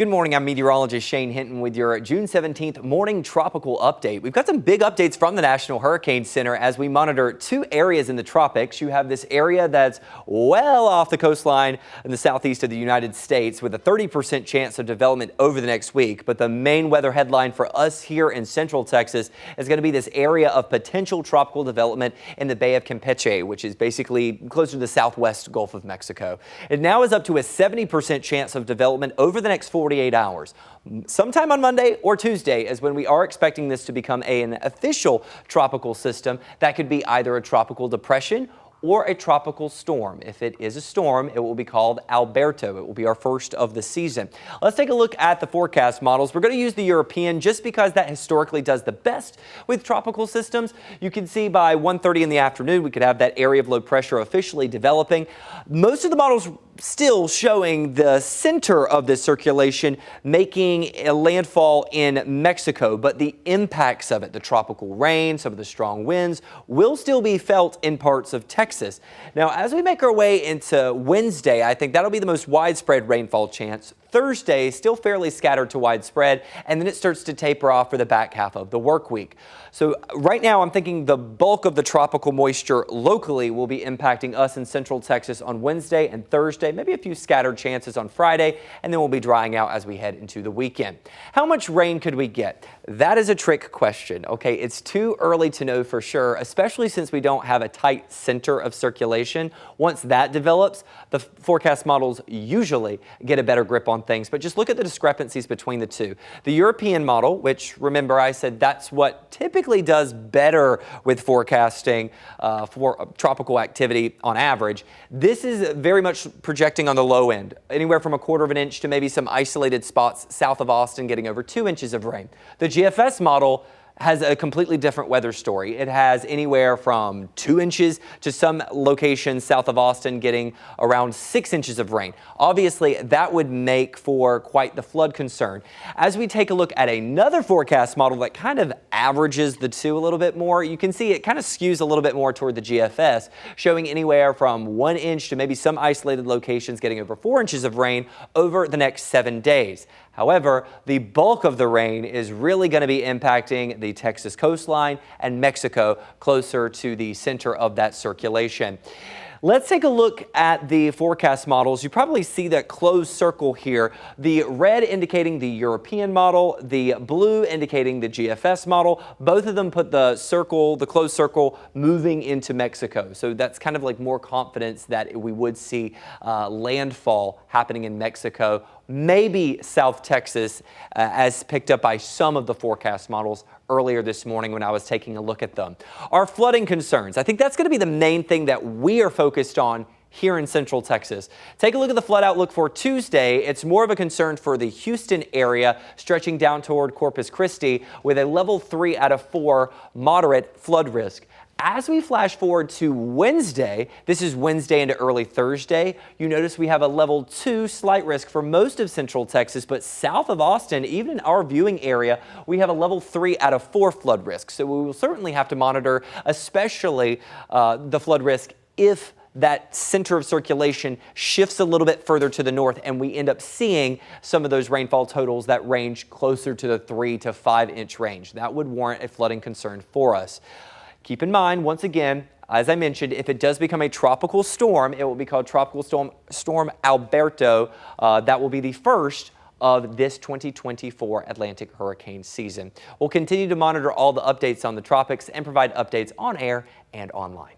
Good morning, I'm meteorologist Shane Hinton with your June 17th morning tropical update. We've got some big updates from the National Hurricane Center as we monitor two areas in the tropics. You have this area that's well off the coastline in the southeast of the United States with a 30% chance of development over the next week. But the main weather headline for us here in central Texas is going to be this area of potential tropical development in the Bay of Compeche, which is basically closer to the southwest Gulf of Mexico. It now is up to a 70% chance of development over the next 48 hours. Sometime on Monday or Tuesday is when we are expecting this to become an official tropical system. That could be either a tropical depression or a tropical storm. If it is a storm, it will be called Alberto. It will be our first of the season. Let's take a look at the forecast models. We're going to use the European just because that historically does the best with tropical systems. You can see by 1:30 in the afternoon, we could have that area of low pressure officially developing. Most of the models still showing the center of this circulation making a landfall in Mexico, but the impacts of it, the tropical rain, some of the strong winds, will still be felt in parts of Texas. Now, as we make our way into Wednesday, I think that'll be the most widespread rainfall chance. Thursday, still fairly scattered to widespread, and then it starts to taper off for the back half of the work week. So right now, I'm thinking the bulk of the tropical moisture locally will be impacting us in central Texas on Wednesday and Thursday, maybe a few scattered chances on Friday, and then we'll be drying out as we head into the weekend. How much rain could we get? That is a trick question. Okay, it's too early to know for sure, especially since we don't have a tight center of circulation. Once that develops, the forecast models usually get a better grip on things, but just look at the discrepancies between the two. The European model, which remember I said that's what typically does better with forecasting for tropical activity on average. This is very much projecting on the low end, anywhere from 1/4 of an inch to maybe some isolated spots south of Austin getting over 2 inches of rain. The GFS model has a completely different weather story. It has anywhere from 2 inches to some locations south of Austin getting around 6 inches of rain. Obviously, that would make for quite the flood concern. As we take a look at another forecast model that kind of averages the two a little bit more, you can see it kind of skews a little bit more toward the GFS, showing anywhere from 1 inch to maybe some isolated locations getting over 4 inches of rain over the next 7 days. However, the bulk of the rain is really going to be impacting the Texas coastline and Mexico closer to the center of that circulation. Let's take a look at the forecast models. You probably see that closed circle here, the red indicating the European model, the blue indicating the GFS model. Both of them put the circle, the closed circle, moving into Mexico. So that's kind of like more confidence that we would see landfall happening in Mexico. Maybe South Texas, as picked up by some of the forecast models earlier this morning when I was taking a look at them. Our flooding concerns, I think that's going to be the main thing that we are focused on here in central Texas. Take a look at the flood outlook for Tuesday. It's more of a concern for the Houston area, stretching down toward Corpus Christi with a level 3 out of 4 moderate flood risk. As we flash forward to Wednesday, this is Wednesday into early Thursday, you notice we have a level 2 slight risk for most of central Texas, but south of Austin, even in our viewing area, we have a level 3 out of 4 flood risk. So we will certainly have to monitor, especially the flood risk if that center of circulation shifts a little bit further to the north and we end up seeing some of those rainfall totals that range closer to the 3 to 5 inch range. That would warrant a flooding concern for us. Keep in mind, once again, as I mentioned, if it does become a tropical storm, it will be called Tropical Storm Alberto. That will be the first of this 2024 Atlantic hurricane season. We'll continue to monitor all the updates on the tropics and provide updates on air and online.